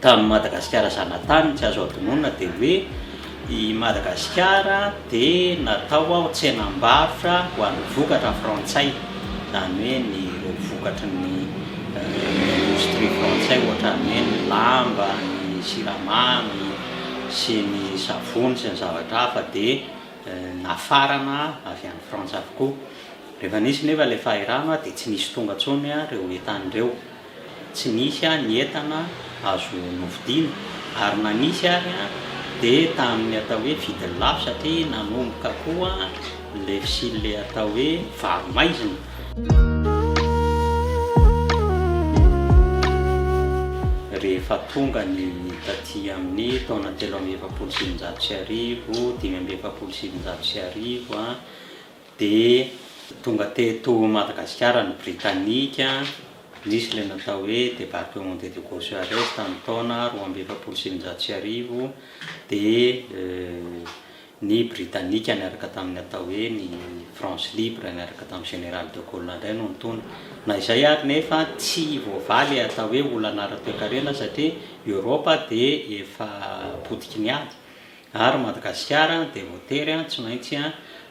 tamin'ny Madagasikara zanatany tsy azo adonona dia hoe i Madagasikara dia natao ao tsenam-barotra ho an'ny vokatra frantsay, zany hoe ny vokatry ny indostria frantsay ohatra hoe ny lamba, ny siramamy sy ny savony sy ny zavatra hafa dia nafarana avy any Frantsa avokoa. Rehefa nisy nefa ilay fahirana dia tsy nisy tonga intsony ireo entan'ireo, tsy nisy ny entana azo novidiana, ary na nisy ary dia tamin'ny atao hoe vidiny lafo satria nanomboka koa ilay fisily atao hoe varomaizina. Rehefa tonga ny taty amin'ny taona 1770 517 dia tonga teto Madagasikara ny Britanika, nisy ilay natao hoe débarquement de Gauchois tamin'ny taona 1770 dia ny Britanika niaraka tamin'ny atao hoe ny France libre niaraka tamin'ny général de Gaulle indray no nitondra. Na izay ary nefa tsy voavaly atao hoe olana ara-toe-karena satria Europa dia efa potiky ny ady, ary Madagasikara dia voatery tsy maintsy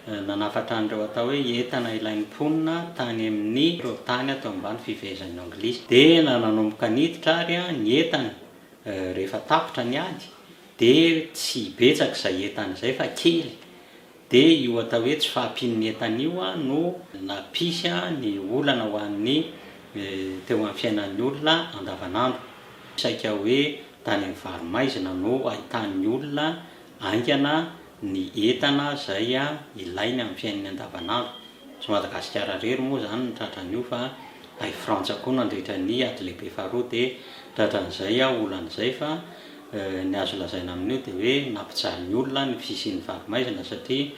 nanafatra an'ireo atao hoe entana ilain'ny mponina tany amin'ny ireo tany atao ambany fifehezan'ny anglisy. Dia nanomboka niditra ary ny entana rehefa tapitra ny ady dia tsy betsaka izay entana izay fa kely, dia io atao hoe tsy fahampian'ny entana io no nampisy ny olana ho an'ny teo amin'ny fiainan'ny olona andavanandro. Saika hoe tany amin'ny varomaizina no ahitan'ny olona aingana ny entana izay ilainy amin'ny fiainany andavanandro. Tsy Madagasikara rery moa zany ny tratran'io fa ay Frantsa koa nandritra ny ady lehibe faharoa, dia tratran'izay olan'izay fa ny azo lazaina amin'io dia hoe nampijaly ny olona ny fisian'ny varomaizina satria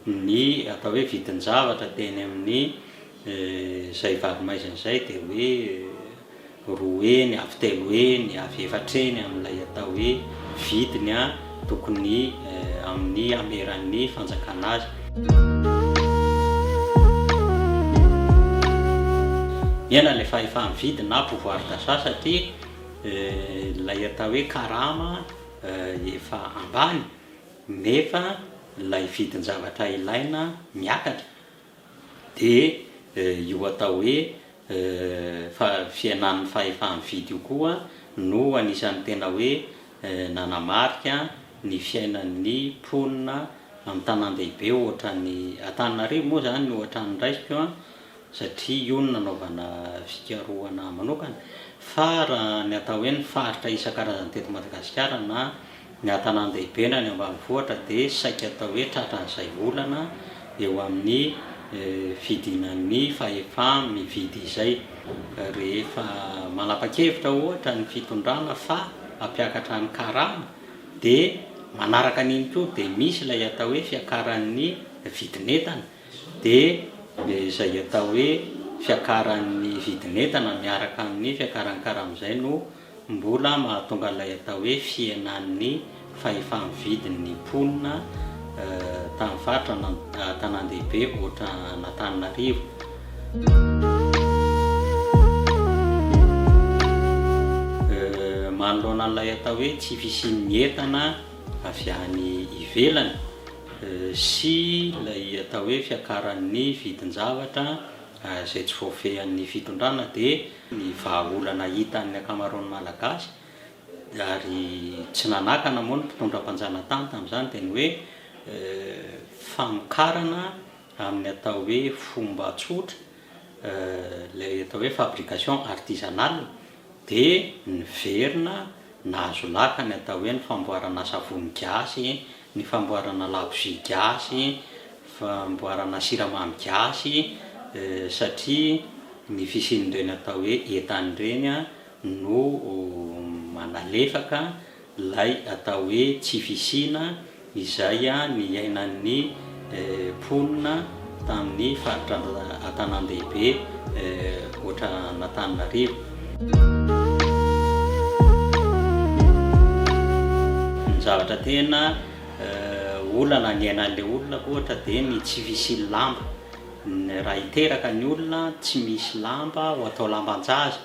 ny atao hoe vidin'ny zavatra teny amin'ny izay varomaizina izay dia hoe roa eny, avy telo eny, avy efatra eny amin'ilay atao hoe vidiny tokony amin'ny ameran'ny fanjakana azy. Ena ilay fahefa-mividy na pouvoir d'achat satria ilay atao hoe karama efa ambany nefa ilay vidin'ny zavatra ilaina miakatra, dia io atao hoe fiainan'ny fahefa-mividy io koa no anisan'ny tena hoe nanamarika ny fiainan'ny mponina amin'ny tanan-dehibe ohatra ny Antananarivo moa zany no ohatra ny raisiko satria io no nanaovana fikarohana manokana, fa raha ny atao hoe ny faritra isan-karazany teto Madagasikara na ny an-tanan-dehibe na ny ambanivohitra dia saika atao hoe tratran'izay olana eo amin'ny fidinan'ny fahefa-mividy izay. Rehefa manapa-kevitra ohatra ny fitondrana fa hampiakatra ny karama dia manaraka an'iny koa dia misy ilay atao hoe fiakaran'ny vidin'entana, dia izay atao hoe fiakaran'ny vidin'entana miaraka amin'ny fiakaran'ny karama izay no mbola mahatonga ilay atao hoe fiainan'ny fahefa-mividin'ny mponina tamin'ny faritra tanan-dehibe ohatra n'Antananarivo. Manoloana an'ilay atao hoe tsy fisian'ny entana avy any ivelany sy ilay atao hoe fiakaran'ny vidin-javatra izay tsy voafehan'ny fitondrana dia ny vahaolana hitan'ny ankamaroan'ny malagasy ary tsy nanakana moa ny mpitondram-panjanatany tamin'izany dia ny hoe famokarana amin'ny atao hoe fomba tsotra ilay atao hoe fabrication artisanale, dia niverina nahazo laka ny atao hoe ny famboarana savony gasy, ny famboarana labozia gasy, famboarana siramamy gasy, satria ny fisian'ireny atao hoe entan'ireny no manalefaka ilay atao hoe tsy fisiana izay ny iainan'ny mponina tamin'ny faritra an-tanan-dehibe ohatra n'Antananarivo. Ny zavatra tena olana ny ainan'ilay olona ohatra dia ny tsy fisian'ny lamba. Raha hiteraka ny olona tsy misy lamba ho atao lamban-jaza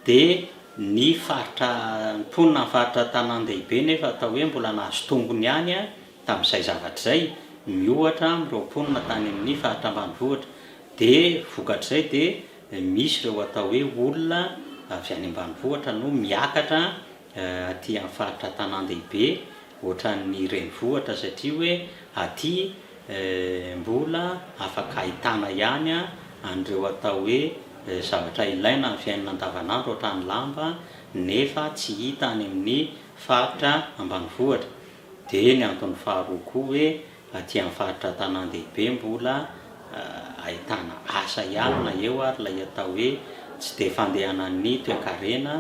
dia ny faritra mponina faritra tanan-dehibe nefa atao hoe mbola nahazo tombony ihany a tamin'izay zavatra izay miohatra amin'ireo mponina tany amin'ny faritra ambanivohitra. Dia vokatr'izay dia misy ireo atao hoe olona avy any ambanivohitra no miakatra aty amin'ny faritra tanan-dehibe ohatran'ny renivohitra satria hoe aty mbola afaka ahitana ihany an'ireo atao hoe zavatra ilaina amin'ny fiainana andavanandro ohatran'ny lamba nefa tsy hita any amin'ny faritra ambanivohitra. Dia ny antony faharoa koa hoe aty amin'ny faritra tanan-dehibe mbola ahitana asa ihany na eo ary ilay atao hoe tsy dia fandehanan'ny toe-karena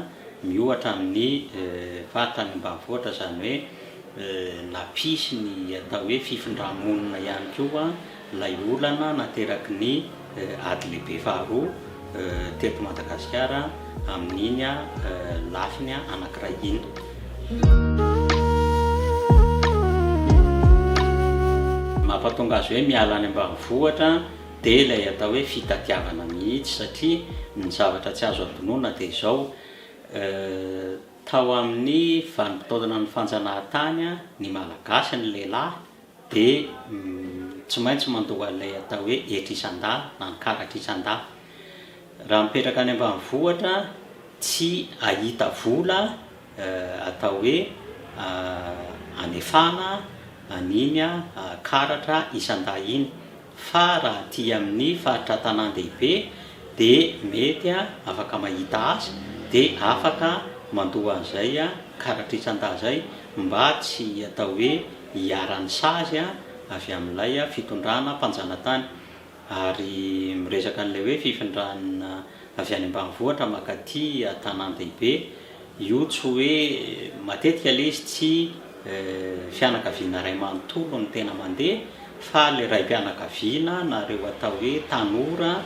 miohatra amin'ny faritra ny ambanivohitra, izany hoe napisy ny atao hoe fifindra-monina ihany koa ilay olana nateraky ny ady lehibe faharoa teto Madagasikara amin'iny lafiny anankiray iny. Mampatonga azy hoe miala any ambanivohitra dia ilay atao hoe fitadiavana mihitsy satria ny zavatra tsy azo adonona dia izao tao amin'ny vanim-potoana ny fanjanahantany ny malagasy ny lehilahy dia tsy maintsy mandoa ilay atao hoe hetra isan-dà na ny karatra isan-dà. Raha mipetraka any ambanivohitra tsy ahita vola atao hoe anefana an'iny karatra isan-dà iny, fa raha aty amin'ny faritra tanan-dehibe dia mety afaka mahita azy dia afaka mandoa an'izay karatra isan-dà izay mba tsy atao hoe hiaran'ny sazy avy amin'ilay fitondrana mpanjanantany. Ary miresaka an'ilay hoe fifindrana avy any ambanivohitra makaty tanan-dehibe, io tsy hoe matetika ilay izy tsy fianakaviana iray manontolo ny tena mandeha fa ilay raim-pianakaviana na ireo atao hoe tanora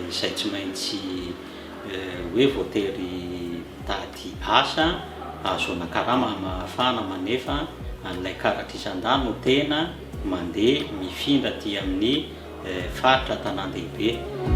izay tsy maintsy hoe voatery tady asa ahazoana karama ahafahana manefa an'ilay karatra isan-dà no tena mandeha mifindra aty amin'ny faritra tanan-dehibe.